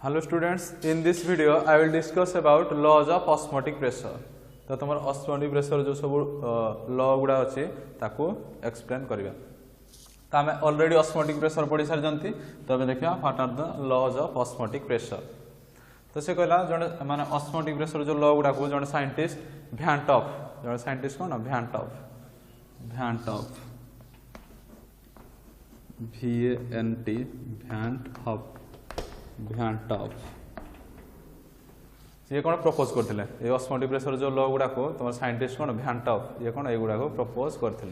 Hello students, in this video I will discuss about laws of osmotic pressure. तो तुम osmotic pressure जो सब law गुड़ा अच्छे ताको एक्सप्लेन करिया। तो आम ऑलरेडी osmotic pressure पढ़ी सारी जानती तो अबे देखिया what are the laws of osmotic pressure। तो से कहला जने माने osmotic pressure जो लॉ गुड़ा को जने साइंटिस्ट वैन टॉप जने साइंटिस्ट कोन Van't Hoff VANT Van't Hoff ये कौन प्रपोज करते ये osmotic pressure जो लॉ गुड़ा को तुम साइंटिस्ट कौन वैन टॉप ये कौन एगुड़ा को प्रपोज करते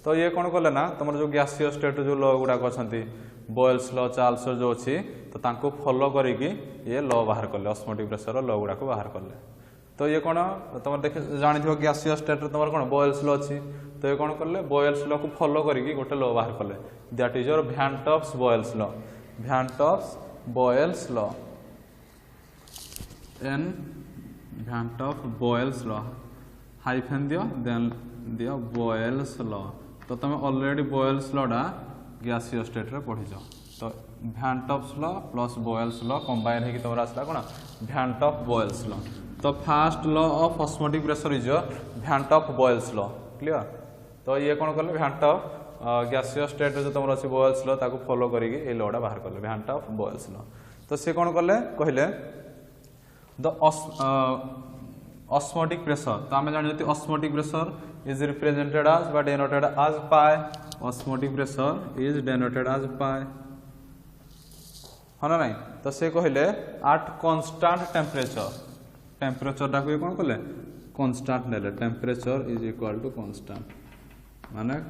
तो ये कौन कले ना तुम जो गैसीय स्टेट जो लॉ गुड़ा अच्छा बॉयल्स लॉ चार्ल्स जो अच्छी तो तांको फॉलो करिकी ये लॉ बाहर कले osmotic pressure लॉ गुड़ा को बाहर कले तो ये कौन तुम देख जानी गैसीय स्टेट तुम कौन बॉयल्स लॉ अच्छी तो ये कौन कले बॉयल्स लॉ को फॉलो करिकी गोटे लॉ बाहर कले that is your van Hoff's Boyle's law van't Hoff's Boyle's law N Van Top Boyle's law hyphen दियो then दियो Boyle's law तो तुम ऑलरेडी Boyle's law डा गैसीय स्टेट रे पढ़ी जाओ तो Van Top's law plus Boyle's law combine है कि तुम्हारा आसला कोना Van Top Boyle's law तो first law of osmotic pressure is Van Top Boyle's law clear तो ये कौन करले Van Top गैसीय स्टेट जो तुम अच्छी बॉयल्स लॉ ताको फॉलो करिकी ए लॉटा बाहर करले वैन टॉप बॉयल्स लॉ तो से कौन करले कहले द osmotic pressure तो आमे जानि जति osmotic pressure is represented as but denoted as pi osmotic pressure is denoted as pi है ना नहीं तो से कहले at constant temperature टा को कौन करले कांस्टेंट नेले temperature is equal to constant माने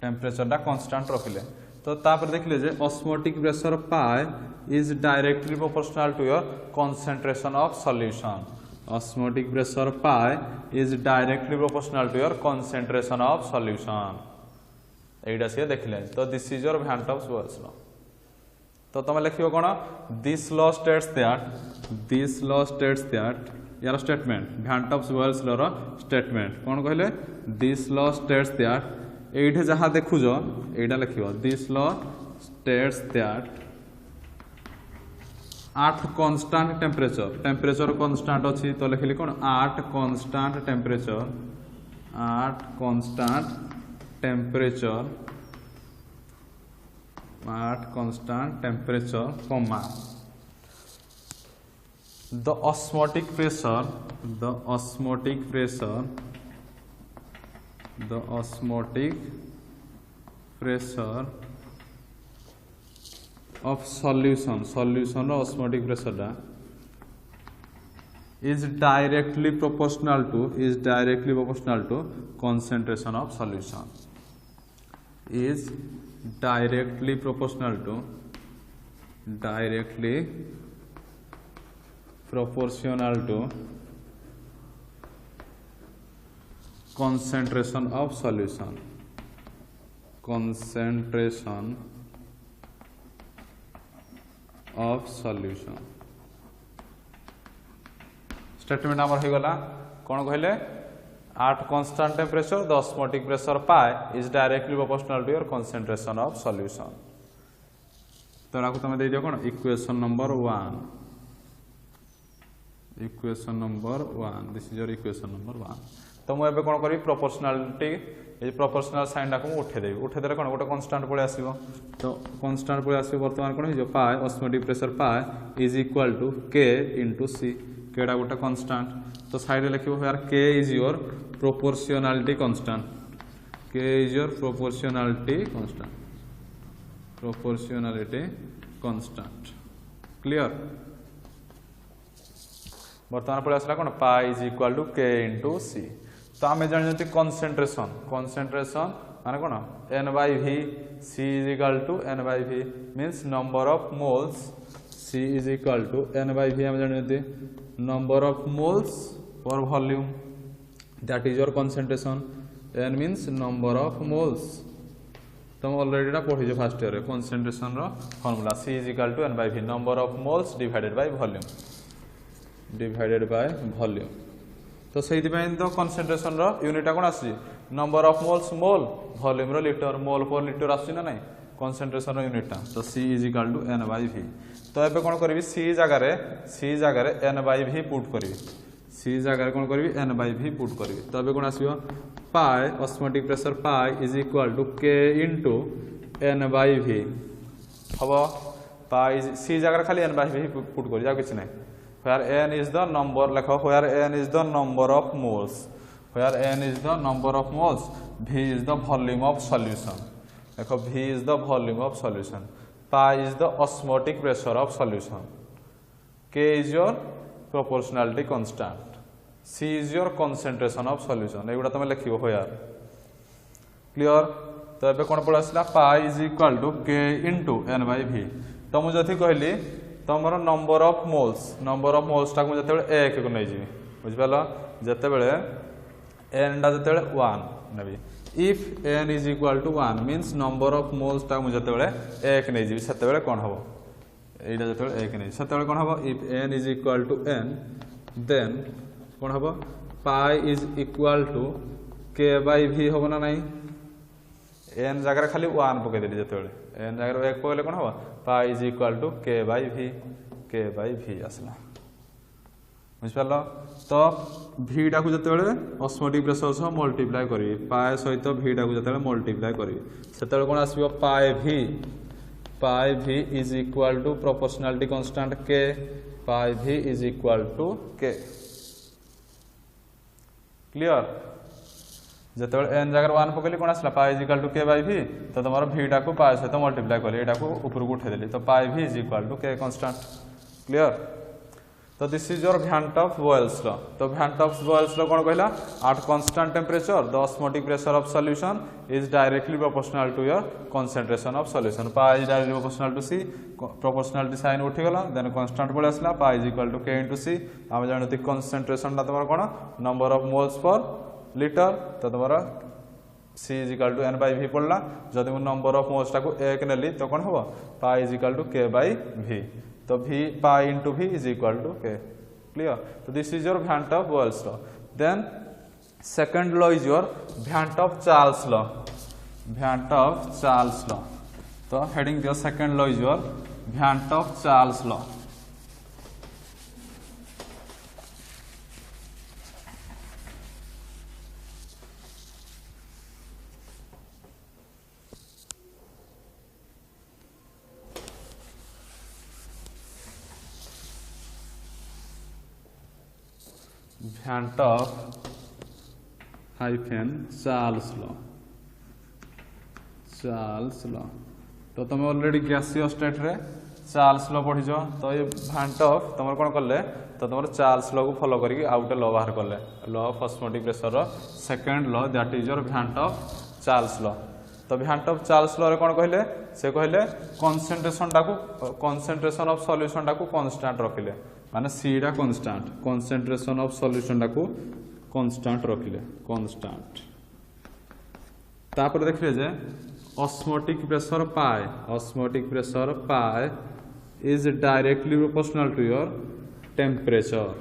टेम्परेचर टा कांस्टेंट रखिले तो तापर देखले जे osmotic pressure pi is directly proportional to your concentration of solution osmotic pressure pi is directly proportional to your concentration of solution एटा से देखले तो this is your van Hoff's Boyle's law तो तुम लिखियो कोन दिस लॉ स्टेट्स दैट यार statement Van't Hoff's Boyle's law रो statement कोन कहले दिस लॉ स्टेट्स दैट एठे जहाँ देखुज एटा लिखियो this law states that at constant temperature constant अछि तो लिखली कोन at constant temperature comma the osmotic pressure of solution osmotic pressure da is directly proportional to concentration of solution is directly proportional to concentration of solution statement आमर हो गला कौन कहले at constant temperature the osmotic pressure pi is directly proportional to your concentration of solution तो राखो तुम दे दियो कोन equation number 1 this is your equation number 1 तो मुझे कौन करी प्रोपोर्शनालिटी ये प्रोपोर्शनल साइन टाक उठे देले कौन गोटे कांस्टेंट पळे आसीबो तो कांस्टेंट पळे आसीबो वर्तमान कोन हो pi osmotic pressure pi is equal to k into c केडा गोटे कांस्टेंट तो साइड रे लिखिबो यार k इज योर प्रोपोर्शनलिटी कांस्टेंट क्लियर वर्तमान पळे आसला कोन pi is equal to k into c तो आम जानते कंसंट्रेशन माने कौन n/v c is equal to n/v means number of moles c is equal to n/v आम जानते number of moles per volume that is your concentration n means number of moles तुम already पढ़ी first year concentration रो formula c is equal to n/v number of moles divided by volume तो से तो concentration unit कौन आसी number of moles mole volume रो litre mole per litre आसी ना नहीं कंसंट्रेशन यूनिटा तो C is equal to N/V तो एबे कोन करबी C जगह रे N/V पुट करबी C जगह कोन करबी N/V पुट करबी तो एबे कोन आसीबो pi osmotic pressure pi is equal to K into N/V हबो पाई C जगह खाली N/V पुट करी जा किछ नै where N is the number लिखो where N is the number of moles where N is the number of moles V is the volume of solution देखो V is the volume of solution pi is the osmotic pressure of solution K is your proportionality constant C is your concentration of solution एगुडा तमे लिखिबो where clear तो एबे कोन पड़ आसला pi is equal to K into N/V तो मु जथि कहली तमरो number of moles टा मु जतेबेले 1 को नै जिवि बुझ पालो जतेबेले n टा जतेबेले 1 नेबी if n is equal to 1 means number of moles टा मु जतेबेले 1 नै जिवि सेतेबेले कोन हबो एइडा जतेबेले 1 नै सेतेबेले कोन हबो if n is equal to n then कोन हबो pi is equal to K/V हबो ना नै n जगह खाली 1 पके देली जतेबेले n जगह 1 पकेले कोन हबो pi is equal to K/V आसला बुझ पालो तो v टा को जतेबेले ऑस्मोटिक प्रेशर सह मल्टीप्लाई करी पाई सहित v टा को जतेबेले मल्टीप्लाई करी सेतेबेले कोन आसीबो pi v is equal to proportionality constant K pi v is equal to K clear जतेबेले n जगह 1 पकेली कोन आसला pi is equal to K/V तो तमरो v टा को pi सहित मल्टीप्लाई करली एटा को ऊपर को उठे देली तो pi v is equal to K constant clear तो this is your Van 't Boyle's law तो Van 't Boyle's law कोन कहला at constant temperature the osmotic pressure of solution is directly proportional to your concentration of solution pi is directly proportional to C proportionality sign उठी गला then constant पळे आसला pi is equal to K into C हम जानते concentration ता तमरो कोन number of moles per liter तो तमरो C is equal to N/V पड़ला जदि मु नंबर ऑफ मोल्स टा को 1 नेली तो कोन हबो pi is equal to K/V तो V pi into V is equal to K clear so this is your Van 't Boyle's law then second law is your Van 't Charles law तो heading the second law is your Van 't Charles law Van 't Charles law तो तुम already गैसीय state रे Charles law पढ़ी जो तो ये Van 't तुम कोन करले तो तुम चार्ल्स लॉ को फॉलो करके आउट लॉ बाहर करले लॉ ऑफ ऑस्मोटिक प्रेशर रो second law that is your Van 't Charles law तो Van 't Charles लॉ रे कोन कहले से कहले कंसंट्रेशन ऑफ सॉल्यूशन टा को कांस्टेंट रखिले माने C टा कांस्टेंट कंसंट्रेशन ऑफ सॉल्यूशन टा को कांस्टेंट रखिले कांस्टेंट तापर देखिले जे osmotic pressure pi is directly proportional to your temperature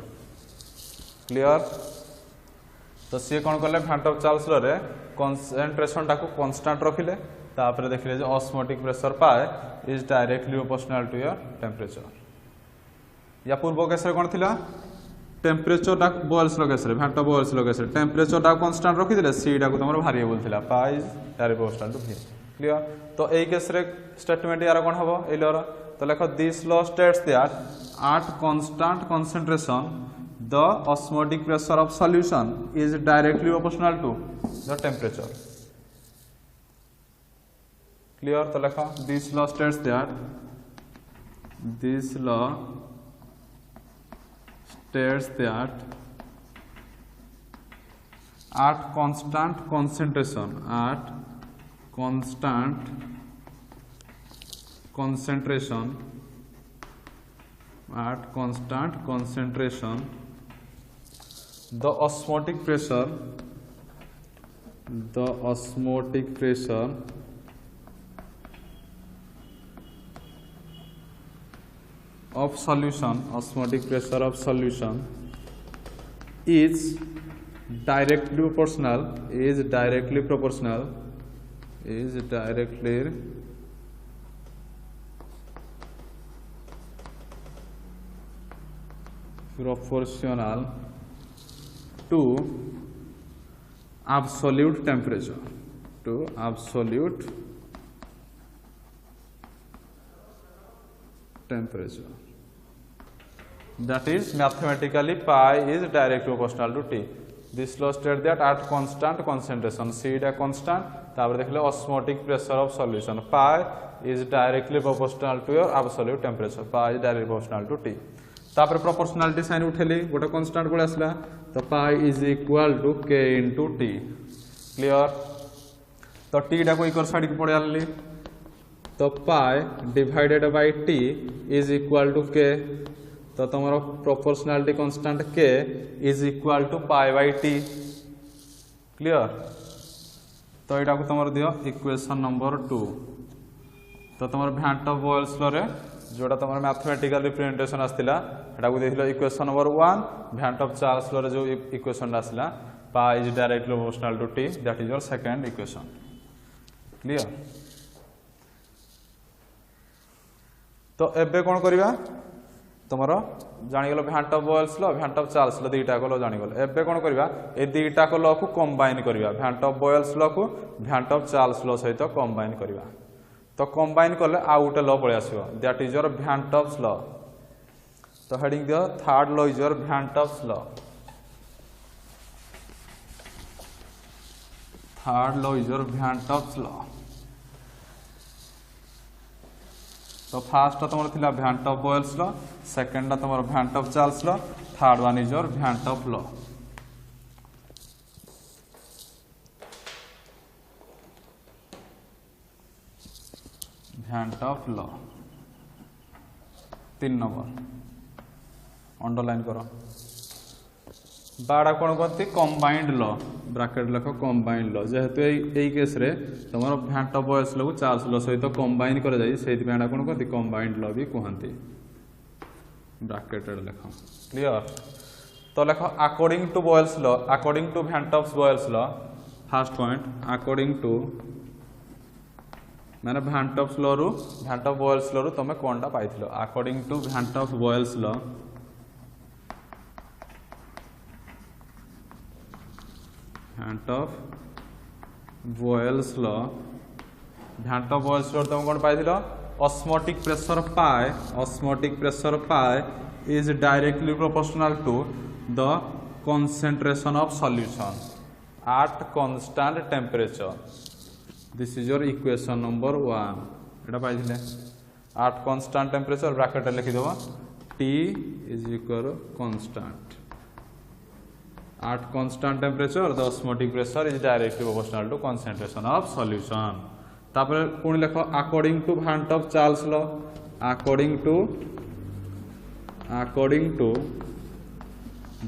clear तो सी कोन करले Van 't Charles लॉ रे कंसंट्रेशन टा को कांस्टेंट रखिले तापर देखिले जे osmotic pressure pi is directly proportional to your temperature या पूर्व केस रे कोन थिला टेम्परेचर टा बॉयल्स लो केस रे Van 't Boyle's लो केस रे टेम्परेचर टा कांस्टेंट रखि दिले C टा को तमरो वेरिएबल थिला pi is directly proportional to V clear तो एई केस रे स्टेटमेंट यार कोन हबो एई लॉ तो लेखो this law states that at constant concentration the osmotic pressure of solution is directly proportional to the temperature clear तो लेखो this law states that at constant concentration the osmotic pressure of solution is directly proportional proportional to absolute temperature, to absolute temperature. That is mathematically pi is directly proportional to T. This law states that at constant concentration, C is a constant, तापर देखले osmotic pressure of solution, pi is directly proportional to your absolute temperature, pi is directly proportional to T. तापर proportionality sign उठेली गोटे constant पड़े आसला, तो pi is equal to K into T. Clear? तो T डा को इक्वल साइड की पड़े आली, तो pi divided by T is equal to K. तो तुम्हारा proportionality constant K is equal to pi by T. Clear? तो यहाँ को तुम दियो इक्वेशन नंबर 2. तो तुम भ्यांट ऑफ बॉयल्स लॉ रे जोटा तुम मैथमेटिकल रिप्रेजेंटेशन आसला एटा को देखिलो equation number 1. Van 't Hoff Charles law रे जो इक्वेशन आसला pi is directly proportional to T, that is your second equation. Clear? तो एबे कोन करबा तुमर जानिगल Van 't Hoff Boyle's law, Van 't Hoff Charles law, दुईटा को लॉ जानिगल. एबे कोन करबा ए दुईटा को लॉ को कंबाइन करबा, भ्यांट ऑफ बॉयल्स लॉ को भ्यांट ऑफ चार्ल्स लॉ सहित कंबाइन करबा. तो कंबाइन करले आ उटे लॉ पळे आसीबो, that is your Van 't Hoff law. तो हेडिंग दियो third law is your Van 't Hoff law. Third law is your Van 't Hoff law. तो फास्ट तुम थिला Van 't Hoff Boyle's law, second तुम Van 't Hoff Charles law, third one is your Van 't Hoff law. Van 't Hoff law 3 नंबर underline करो. बाड़ा कौन कहते combined law, bracket लिख कंबाइंड लॉ. जेहेतु यही केस रे तुम भ्यांट ऑफ बॉयल्स लॉ को चार्ल्स लॉ सहित कंबाइन कर जाई, सेति पेडा कौन कहते कंबाइंड लॉ भी कहते. ब्रैकेटेड लिख. क्लियर? तो लिख according to Boyle's law, according to Van 't Hoff Boyle's law. First point according to माने भ्यांट ऑफ लॉ रु भ्यांट ऑफ बॉयल्स लॉ रु तमे कोनटा पाइथिलो. According to Van 't Hoff Boyle's law, Van 't Hoff Boyle's law, Van 't Hoff Boyle's law तुम कौन पाइथिलो osmotic pressure pi, osmotic pressure pi is directly proportional to the concentration of solution at constant temperature. This is your equation number 1. Etah पाइथिले at constant temperature bracket लिखि देबो T is equal constant. At constant temperature the osmotic pressure is directly proportional to concentration of solution. तापर पुणी लिखो according to Van 't Hoff Charles law, according to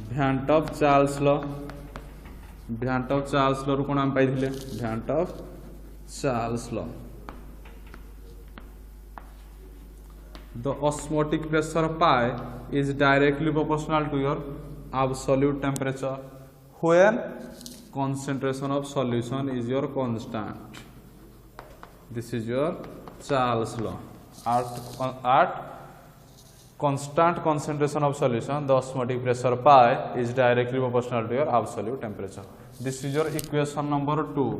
Van 't Hoff Charles law, Van 't Hoff Charles law रु कोन हम पाइथिले Van 't Hoff Charles law. The osmotic pressure pi is directly proportional to your absolute temperature when concentration of solution is your constant. This is your Charles law. At constant concentration of solution, the osmotic pressure pi is directly proportional to your absolute temperature. This is your equation number 2.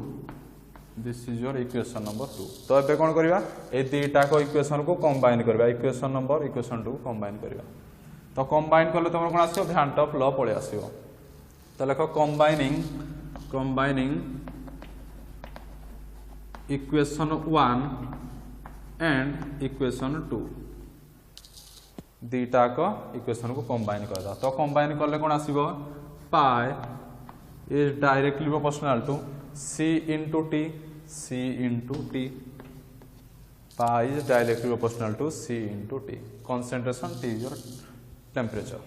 This is your equation number 2. तो एबे कोन करबा ए दुईटा को equation को combine करबा, equation number equation 2 combine करबा. तो कंबाइन करले तुम कोन आसीयो भ्यांट ऑफ लॉ पळे आसीयो. तो लेखो कंबाइनिंग इक्वेशन 1 एंड इक्वेशन 2 दुईटा को इक्वेशन को कंबाइन करदा. तो कंबाइन करले कोन आसीबो pi is directly proportional to C into T. Pi is directly proportional to C into T. Concentration T is your temperature.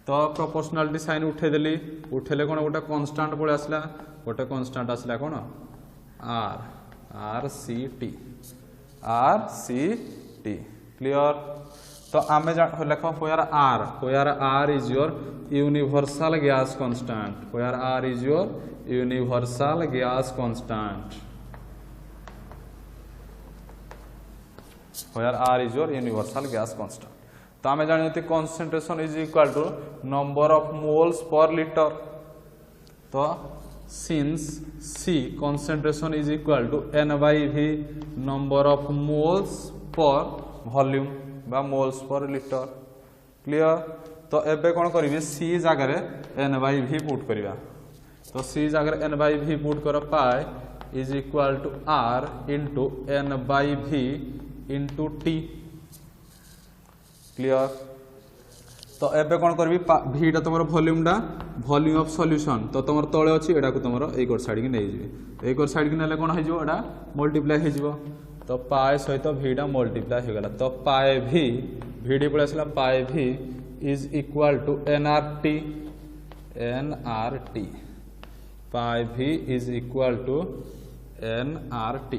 तो proportionality sign उठेदेली, उठेले कोन गोटे constant पळे आसला, गोटे constant आसला कोन RCT. Clear? तो आमे लेखो where R is your universal gas constant. Where R is your universal gas constant. Where R is your universal gas constant. तो आम जानते concentration is equal to number of moles per litre. तो since C concentration is equal to n/v number of moles per volume बा moles per litre. Clear. तो एबे कौन करी सी जगह n/v पुट करिया। तो सी जगह n/v पुट कर pi is equal to r into n/v into T. Clear. तो एबे कौन करी भीटा तुम वॉल्यूम ऑफ सॉल्यूशन तो तुम तले अच्छी एटा को तुम एक साइड की नहीं एक साइड की नेले कौन हो मल्टीप्लाई हो। तो पाए सहित भीटा मल्टीप्लाई हो गला। तो पाए भी पड़े आसला पाए V is equal to nRT। Pi V is equal to nRT।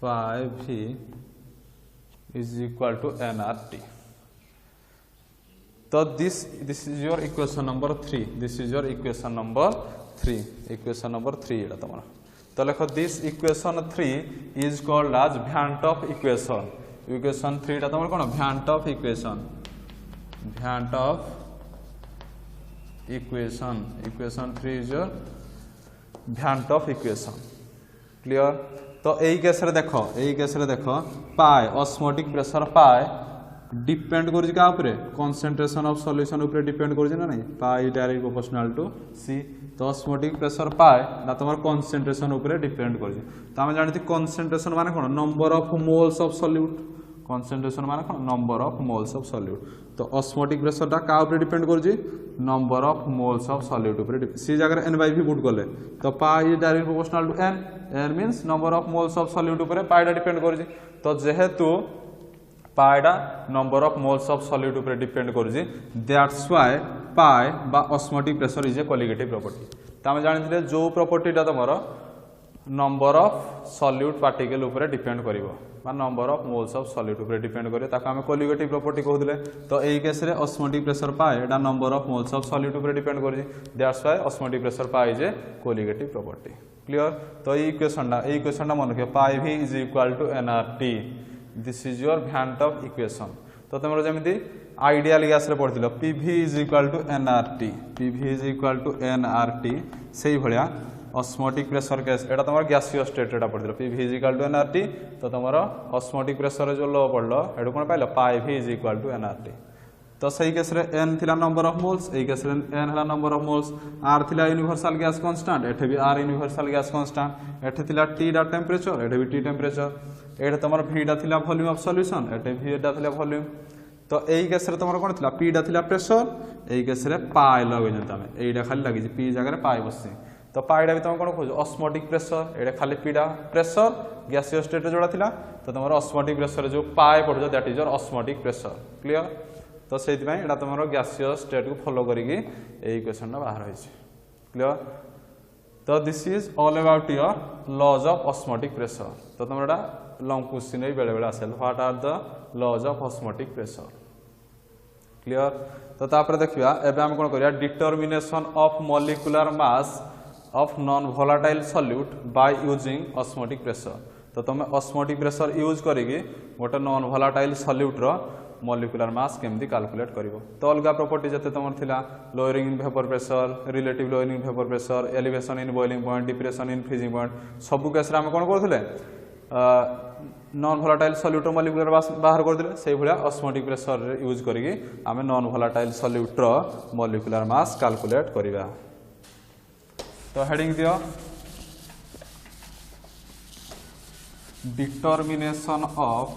Pi V is equal to nRT। तो this is your equation number 3। This is your equation number 3। Equation number 3 एटा तुम। तो लिख this equation 3 is called as van't Hoff equation. Equation 3 टा तुम कौन van't Hoff equation. Van't Hoff equation. Equation 3 is your van't Hoff equation. Clear. तो यही case रे देख pi osmotic pressure pi depend कर कॉन्सेंट्रेशन ऑफ सॉल्यूशन ऊपर depend कर ना नहीं पाई डायरेक्ट प्रोपोर्शनल टू सी। तो ऑस्मोटिक प्रेशर पाए ना तुम कॉन्सेंट्रेशन ऊपर डिपेंड कर। तो आम जानते कॉन्सेंट्रेशन माने कौन number of moles of solute. Concentration माने कौन number of moles of solute. तो ऑस्मोटिक प्रेशर टा का ऊपर डिपेंड कर number of moles of solute ऊपर। सी जगह n/v पुट कले तो pi direct proportional to n। n means number of moles of solute ऊपर पाईटा डिपेंड कर। तो जेहेतु पाईटा number of moles of solute ऊपर डिपेंड कर दैट्स व्हाई पाई बा osmotic pressure is a colligative property. तो आम जानते जो प्रॉपर्टीटा तुम नंबर ऑफ सॉल्यूट पार्टिकल ऊपर डिपेंड करिवो बा number of moles of solute ऊपर डिपेंड करे ताको आम कोलिगेटिव प्रॉपर्टी कहउले। तो एई केस रे ऑस्मोटिक प्रेशर पाए एटा number of moles of solute ऊपर डिपेंड कर that's why osmotic pressure pi is a colligative property. Clear. तो ये इक्वेशन मन रखियो पाई भी is equal to nRT। This is your van't Hoff equation. तो तुम जमी आइडियल गैस रे पढ़थिलो PV is equal to nRT। PV is equal to nRT सेही भलिया ऑस्मोटिक प्रेशर केस एटा तुम गैसियस स्टेट एटा पढ़थिलो PV is equal to nRT। तो तुम ऑस्मोटिक प्रेशर जो लो पढ़लो एडु कोन पाइलो पाई भी इज इक्वल टू nRT। तो सही केस रे n थिला number of moles AE case रे n हला नंबर ऑफ मोल्स r थिला यूनिवर्सल गैस कांस्टेंट एठे भी r यूनिवर्सल गैस कांस्टेंट एठे थिला t डा टेंपरेचर एठे भी t टेंपरेचर एठे तमर v डा थिला वॉल्यूम ऑफ सॉल्यूशन एठे v डा थिला वॉल्यूम। तो एई केस रे तमर कोन थिला p डा थिला प्रेशर एई केस रे पाई लगै जंतामे एइडा खाली लागि जे p जगह रे पाई बससे। तो पाईडा भी तुम कौन खोज ऑस्मोटिक प्रेशर एटा खाली पीडा प्रेशर गैसियस स्टेट जोड़ा थिला। तो तुम ऑस्मोटिक प्रेशर जो पाए पढ़ो that is your osmotic pressure. Clear. तो से तुम गैसियस स्टेट को फॉलो करिकी इक्वेशन बाहर होइछ। क्लियर। तो this is all about your laws of osmotic pressure. तो तुम लॉन्ग क्वेश्चन बेले बेले आसे what are the laws of osmotic pressure. Clear. तो तापर देखिया एबे हम कोन करिया determination of molecular mass of non volatile solute by using osmotic pressure. तो तुम ऑस्मोटिक प्रेशर यूज करिकी गोटे नॉन वोलाटाइल सॉल्यूट रो मॉलिक्यूलर मास केमती कैलकुलेट करिवो। तो अलग प्रॉपर्टी जते तुम थिला lowering in vapour pressure relative lowering in vapour pressure elevation in boiling point depression in freezing point सब केस रे हम कोन करथिले non volatile solute molecular mass बाहर करथिले सेही भलिया ऑस्मोटिक प्रेशर यूज करिकी हम नॉन वोलाटाइल सॉल्यूट रो मॉलिक्यूलर मास कैलकुलेट करिवा। तो हेडिंग दियो determination of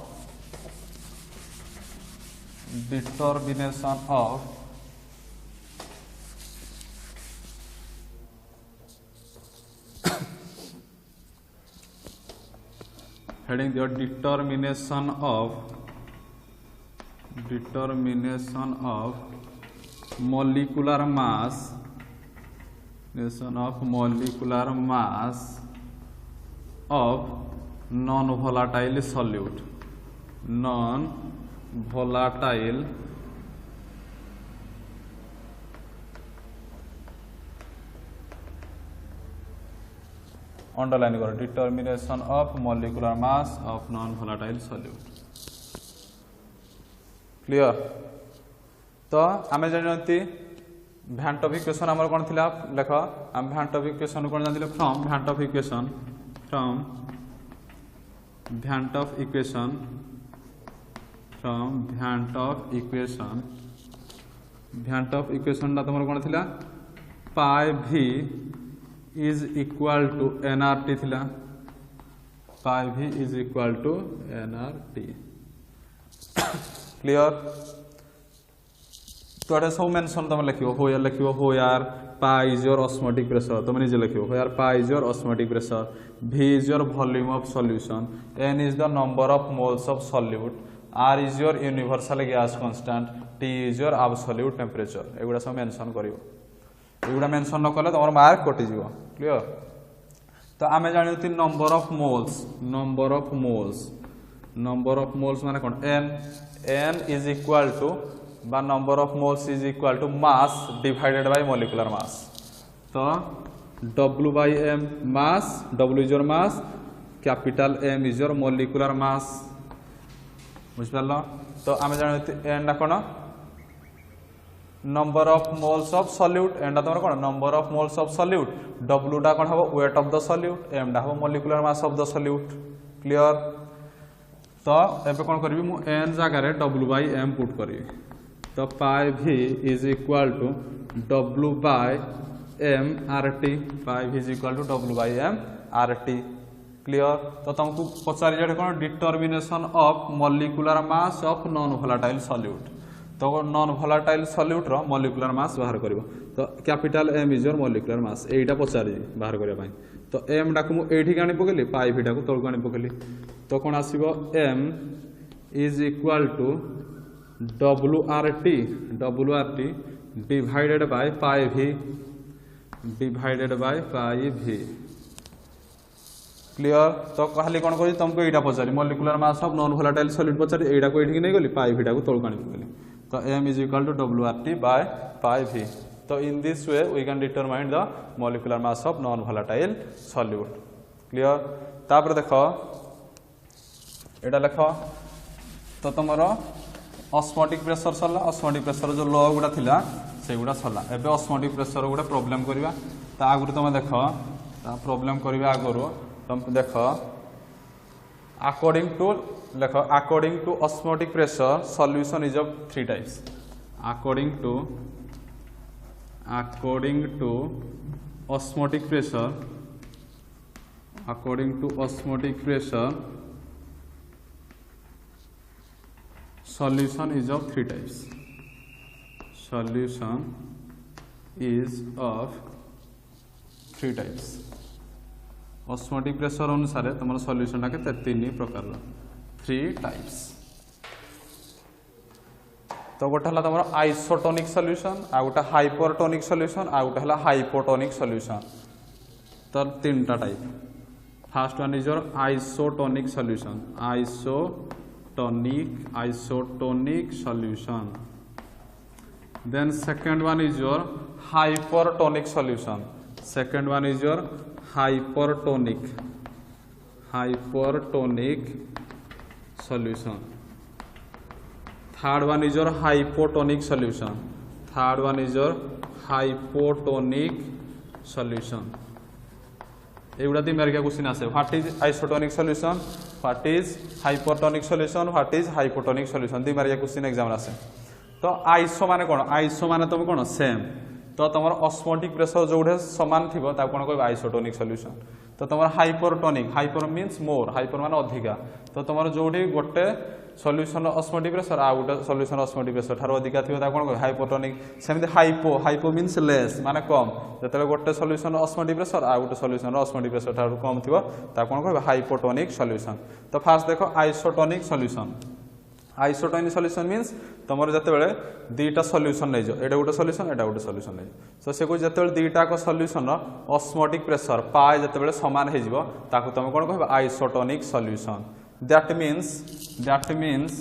heading the determination of molecular mass of non-volatile solute, non-volatile underline कर determination of molecular mass of non volatile solute clear. तो आम जानते Van't of equation आमर कौन थिला लेख आम Van't of equation कौन जानते from Van't of equation from Van't of equation Van't of equation टा तुमर कौन थिला पाई v is equal to nRT थिला पाई v is equal to nRT clear. तो ये सब मेंशन तुम लिखो हो यार pi is your osmotic pressure तुम निजे लिखो हो यार pi is your osmotic pressure v is your volume of solution n is the number of moles of solute r is your universal gas constant t is your absolute temperature एगुड़ा सब mention करियो एगुड़ा mention न कले तुम mark कटि जिवो clear. तो आमे जानियो नंबर ऑफ मोल्स माने कोन n इज इक्वल टू बा number of moles is equal to mass divided by molecular mass. तो W by m mass W is your mass capital M is your molecular mass बुझ पारलो। तो आम जान n कोन number of moles of solute n तुम कोन number of moles of solute W टा कोन हबो weight of the solute M टा हबो molecular mass of the solute clear. तो एबे कोन करबी मु n जगह रे W by m पुट करबी तो pi v is equal to W by m RT pi v is equal to W by m RT clear. तो तुमको पचारि जे कोन determination of molecular mass of non volatile solute तो non volatile solute रो molecular mass बाहर करिवो तो capital M is your molecular mass एटा पचारि बाहर करिया पई तो M डाकु मु एठी गाणी पकेली पाई v डाकु तळ गाणी पकेली तो कोन आसीबो M is equal to WRT divided by pi v clear. तो कहली कौन कह तुमको यहाँ पचारि molecular mass of non volatile solute पचारि एटा को एठी नहीं गली पाई v को तळ काणी पकेली तो M is equal to WRT by pi v। तो in this way we can determine the molecular mass of non volatile solute clear. तापर देखो एटा लिखो तो तुमरो ऑस्मोटिक प्रेशर सरला ऑस्मोटिक प्रेशर जो लॉ गुडा थिला से गुडा सरला एबे ऑस्मोटिक प्रेशर गुडा प्रॉब्लम करबा ता आगुर तुम देखो ता प्रॉब्लम करबा आगुर तुम देखो according to osmotic pressure solution is of three types according to osmotic pressure solution is of three types osmotic pressure अनुसार तुम सॉल्यूशन टा के तीन प्रकार थ्री टाइप्स। तो गोटे है तुम आइसोटोनिक सॉल्यूशन आ गोटे हाइपरटोनिक सॉल्यूशन आ गोटे है हाइपोटोनिक सॉल्यूशन तो तीन टा type. First one is your isotonic solution isotonic solution then second one is your hypertonic solution hypertonic solution third one is your hypotonic solution एगुड़ा दी मेरे क्या क्वेश्चन आसे what is isotonic solution what is hypertonic solution what is hypotonic solution दी मेरे क्या question exam आसे। तो आइसो माने कोन आइसो माने तुम कोन सेम तो तुम ऑस्मोटिक प्रेशर जोडे समान थिबो ता कोन कहबो आइसोटोनिक सॉल्यूशन। तो तुम hypertonic hyper means more hyper माने अधिका तो तुम जोडी गोटे सॉल्यूशन ऑस्मोटिक प्रेशर आ गोटे सॉल्यूशन ऑस्मोटिक प्रेशर थारो अधिका थिबो ता कोन कहबो हाइपोटोनिक। सेमति हाइपो मीन्स लेस माने कम जतले गोटे सॉल्यूशन ऑस्मोटिक प्रेशर आ गोटे सॉल्यूशन ऑस्मोटिक प्रेशर थारो कम थिबो ता कोन कहबो हाइपोटोनिक सॉल्यूशन। तो फर्स्ट देखो आइसोटोनिक सॉल्यूशन मीन्स तुम जिते दुईटा सॉल्यूशन नहीं जाओ एटा गोटे सॉल्यूशन नहीं तो से को जिते दुईटा सॉल्यूशन ऑस्मोटिक प्रेशर पाए जिते सामान हो तुम कौन कह isotonic solution that means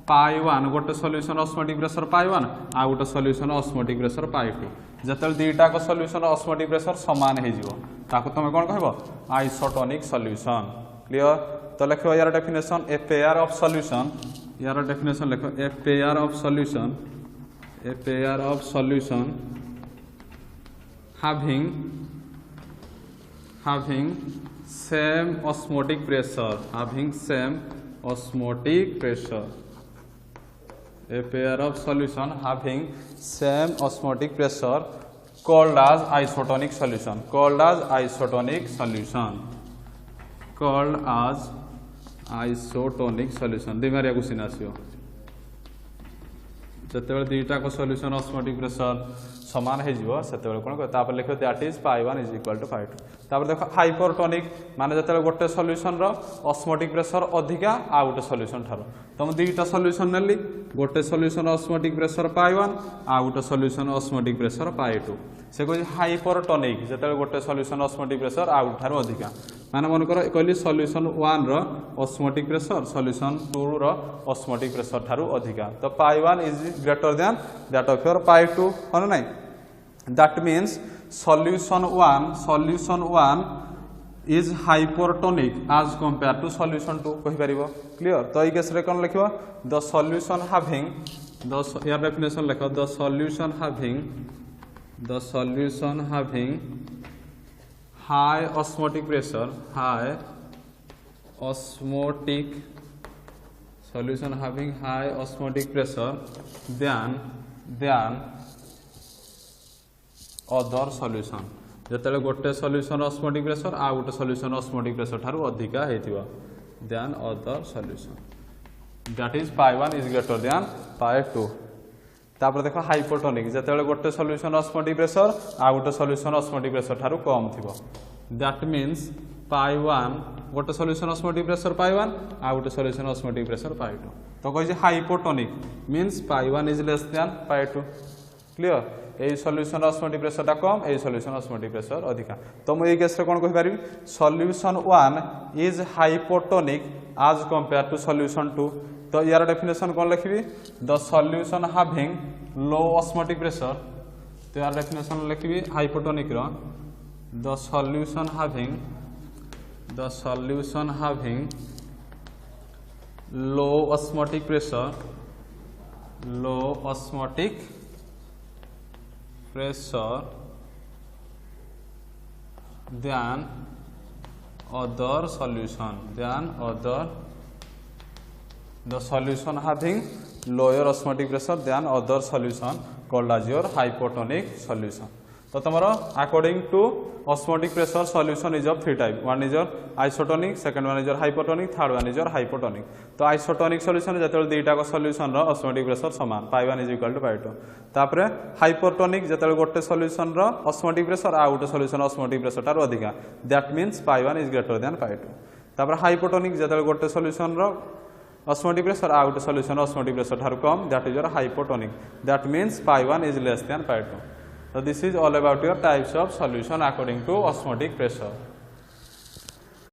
pi one गोटे solution osmotic pressure pi one आ गोटे solution osmotic pressure pi two जिते दुईटा सॉल्यूशन ऑस्मोटिक प्रेशर सामान हो ताको तुम कौन कहबो आइसोटोनिक सॉल्यूशन क्लियर तो लिखो यार definition a pair of solution यार डेफिनेशन लिखो a pair of solution having same osmotic pressure a pair of solution having same osmotic pressure called as isotonic solution दिमारिया क्वेश्चन आसियो जते दुईटा को सॉल्यूशन ऑस्मोटिक प्रेशर समान हो जिवो सेते कोन तापर लिखो दैट इज pi1 = pi2 तापर देखो हाइपरटोनिक माने जते गोटे सॉल्यूशन रो ऑस्मोटिक प्रेशर अधिका आ गोटे सॉल्यूशन थारो तुम दुईटा सॉल्यूशन नेली गोटे सॉल्यूशन ऑस्मोटिक प्रेशर pi1 आ गोटे सॉल्यूशन ऑस्मोटिक प्रेशर pi2 से कोइ हाइपरटोनिक जते गोटे सॉल्यूशन ऑस्मोटिक प्रेशर आ गोटे थारो अधिका माने मन करो कहली सॉल्यूशन 1 रो ऑस्मोटिक प्रेशर सॉल्यूशन 2 रो ऑस्मोटिक प्रेशर थारो अधिका तो pi1 = that of your pi2 होना नहीं that means solution 1 is hypertonic as compared to solution 2 कहि परिबो क्लियर तो ई केस रे कोन लिखिबो द सॉल्यूशन having यार डेफिनेशन लिखो the solution having high osmotic pressure than other solution जते गोटे सॉल्यूशन ऑस्मोटिक प्रेशर आ गोटे सॉल्यूशन ऑस्मोटिक प्रेशर थारु अधिका हेतिबो than other solution that is pi1 > pi2 तापर देखो हाइपोटोनिक जते गोटे सॉल्यूशन ऑस्मोटिक प्रेशर आ गोटे सॉल्यूशन ऑस्मोटिक प्रेशर थारु कम थिबो दैट मीन्स pi1 गोटे सॉल्यूशन ऑस्मोटिक प्रेशर pi1 आ गोटे सॉल्यूशन ऑस्मोटिक प्रेशर pi2 तो कहि जे hypotonic means pi1 = pi2 clear ए सॉल्यूशन ऑस्मोटिक प्रेशर टा कम ए सॉल्यूशन ऑस्मोटिक प्रेशर अधिका तो मु ए केस रे कोन कहि पारि solution 1 is hypotonic as compare to solution 2 तो यार डेफिनेशन कोन लिखबी the solution having low osmotic pressure तो यार डेफिनेशन लिखबी हाइपोटोनिक रो the solution having low osmotic pressure than other solution the solution having lower osmotic pressure than other solution called as your hypotonic solution तो तमरो according to osmotic pressure solution is of three type one is your isotonic second one is your hypotonic third one is your hypotonic तो isotonic solution जते दुईटा को solution रो osmotic pressure समान pi1 = pi2 तापरे hypertonic जते गोटे solution रो osmotic pressure आ गोटे solution osmotic pressure तार अधिका that means pi1 = pi2 तापरे hypotonic जते गोटे solution रो osmotic pressure आ गोटे solution osmotic pressure Thar come that is your hypotonic that means pi1 = pi2 So this is all about your types of solution according to osmotic pressure.